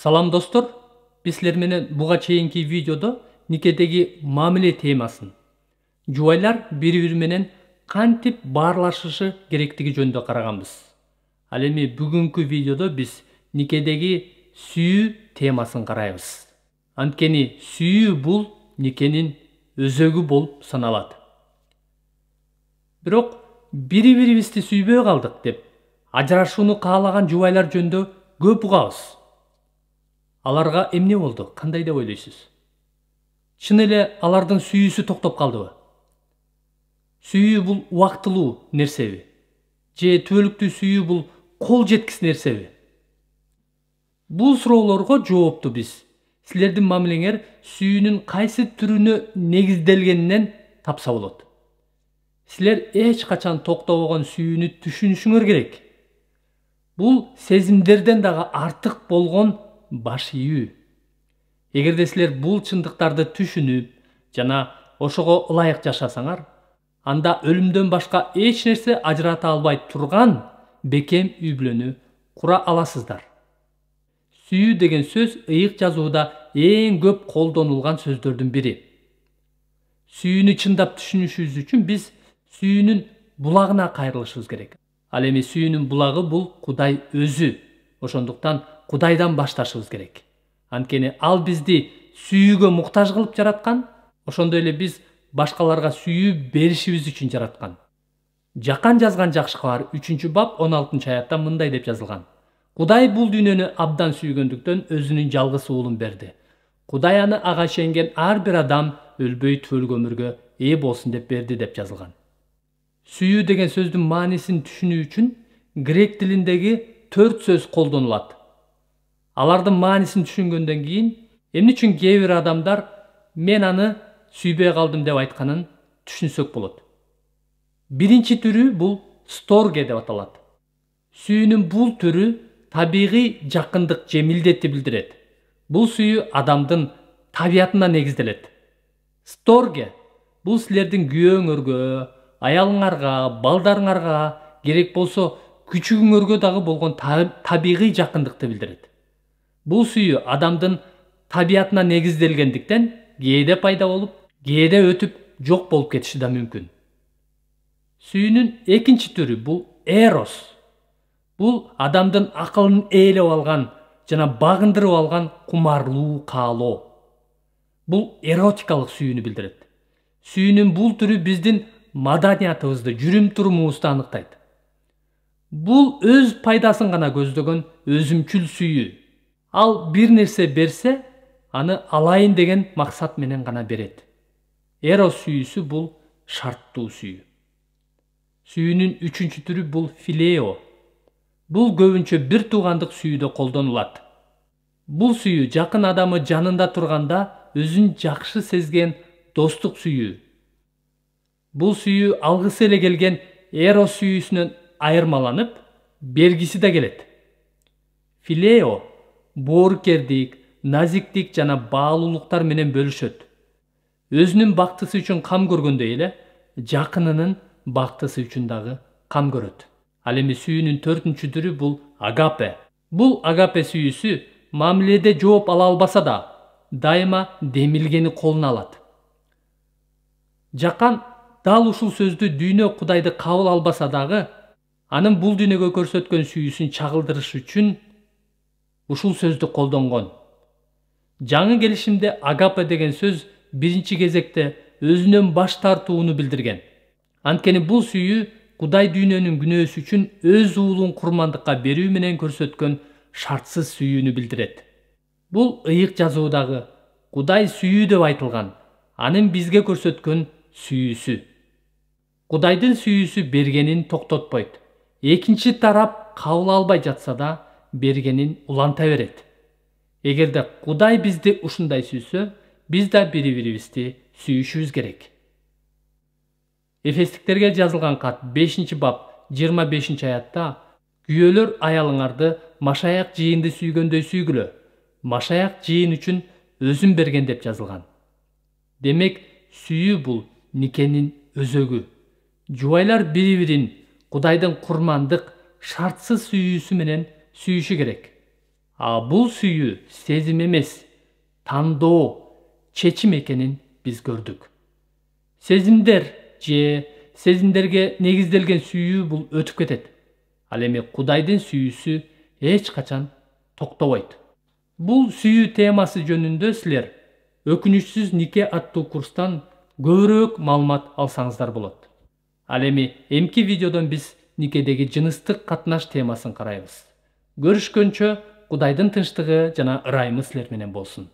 Салам достор, биз силер менен буга чейинки видеодо никедеги мамиле темасын, жубайлар бири-бири менен кантип баарлашышы керектиги жөнүндө караганбыз. Ал эми бүгүнкү видеодо биз никедеги сүйүү темасын карайбыз. Анткени сүйүү бул никенин өзөгү болуп саналат. Бирок бири-бирибизди сүйбөй калдык деп ажырашууну каалаган жубайлар жөнүндө көп угабыз. Аларга эмне болду? Кандай деп ойлойсуз? Чын эле алардын сүйүүсү токтоп калдыбы? Сүйүү бул убактылуу нерсеби? Же түбөлүктүү сүйүү бул кол жеткис нерсеби? Бул суроолорго жоопту биз силердин мамилеңер сүйүүнүн кайсы түрүнө негизделгенинен тапса болот. Силер эч качан токтобогон сүйүүнү түшүнүшүңөр керек. Бул сезимдерден дагы артык болгон баш ийүү. Эгерде силер бул чындыктарды түшүнүп жана ошого ылайык жашасаңар, анда өлүмдөн башка эч нерсе ажырата албай турган бекем үй бүлөнү кура аласыздар. Сүйүү деген сөз ыйык жазууда эң көп колдонулган сөздөрдүн бири. Сүйүүнү чындап түшүнүшүбүз үчүн биз сүйүүнүн булагына кайрылышыбыз керек. Ал эми сүйүүнүн булагы бул Кудай өзү. Ошондуктан Кудайдан башташыбыз керек. Анткени ал бизди сүйүүгө муктаж кылып жараткан, ошондой эле биз башкаларга сүйүү беришибиз үчүн жараткан. Жакан жазган жакшы кабар 3-бап 16-аятта мындай деп жазылган. Кудай бул дүйнөнү абдан сүйгөндүктөн өзүнүн жалгыз уулун берди. Кудай аны ага ишенген ар бир адам өлбөй түбөлүк өмүргө ээ болсун деп берди деп жазылган. Сүйүү деген сөздүн маанисин түшүнүү үчүн грек тилиндеги 4 сөз колдонулат. Алардын маанисин түшүнгөндөн кийин эмне үчүн кээ бир адамдар мен аны сүйбөй калдым деп айтканын түшүнсөк болот. Биринчи түрү бул сторге деп аталат. Сүйүүнүн бул түрү табигый жакындык же милдетти билдирет. Бул сүйүү адамдын табиятына негизделет. Сторге бул силердин күйөөңөргө, аялыңарга, балдарыңарга, керек болсо күчүгүңөргө дагы болгон табигый жакындыкты билдирет. Бул сүйүү адамдын табиятына негизделгендиктен кээде пайда болуп, кээде өтүп жок болуп кетиши да мүмкүн. Сүйүүнүн экинчи түрү бул эрос. Бул адамдын акылын ээлеп алган жана багындырып алган кумарлуу каалоо. Бул эротикалык сүйүүнү билдирет. Сүйүүнүн бул түрү биздин маданиятыбызды, жүрүм-турумубузду аныктайт. Бул өз пайдасын гана көздөгөн өзүмчүл сүйүү. Ал бир нерсе берсе, аны алайын деген максат менен гана берет. Эрос сүйүүсү бул шарттуу сүйүү. Сүйүүнүн үчүнчү түрү бул филео. Бул көбүнчө бир туугандык сүйүүдө колдонулат. Бул сүйүү жакын адамы жанында турганда өзүн жакшы сезген достук сүйүү. Бул сүйүү алгысы эле келген эрос сүйүүсүнөн айырмаланып, бергиси да келет. Филео боорукердик, назиктик жана баалуулуктар менен бөлүшөт. Өзүнүн бактысы үчүн кам көргөндөй эле, жакынынын бактысы үчүн дагы кам көрөт. Ал эми сүйүүнүн 4-түрү түрү бул агапе. Бул агапе сүйүүсү мамиледе жооп ала албаса да, дайыма демилгени колуна алат. Жакан дал ушул сөздү дүйнө Кудайды кабыл албаса дагы, анын бул дүйнөгө көрсөткөн сүйүүсүн чагылдырыш үчүн ушул сөздү колдонгон. Жаңы келишимде агапе деген сөз биринчи кезекте өзүнөн баш тартууну билдирген. Анткени бул сүйүү Кудай дүйнөнүн күнөөсү үчүн өз уулун курмандыкка берүү менен көрсөткөн шартсыз сүйүүнү билдирет. Бул ыйык жазуудагы Кудай сүйүү деп айтылган, анын бизге көрсөткөн сүйүүсү. Кудайдын сүйүүсү бергенин токтотпойт. Экинчи тарап кабыл албай жатса да, бергенин уланта берет. Эгерде Кудай бизди ушундай сүйсө, биз да бири-бирибизди сүйүшүбүз керек. Эфестиктерге жазылган кат 5-бап 25-аятта күйөөлөр аялыңарды машаяк жыйынды сүйгөндөй сүйгүлө. Машаяк жыйын үчүн өзүн берген деп жазылган. Демек, сүйүү бул никенин өзөгү. Жубайлар бири-бирин Кудайдын курмандык, шартсыз сүйүүсү менен сүйүшү керек. Бул сүйүү сезим эмес, тандоо, чечим экенин биз көрдүк. Сезимдер же сезимдерге негизделген сүйүү бул өтүп кетет. Ал эми Кудайдын сүйүүсү эч качан токтобойт. Бул сүйүү темасы жөнүндө силер өкүнүчсүз нике аттуу курстан көбүрөөк маалымат алсаңыздар болот. Ал эми эмки видеодон биз никедеги жыныстык катнаш темасын карайбыз. Көрүшкөнчө Кудайдын тынчтыгы жана ырайымы силер менен болсун.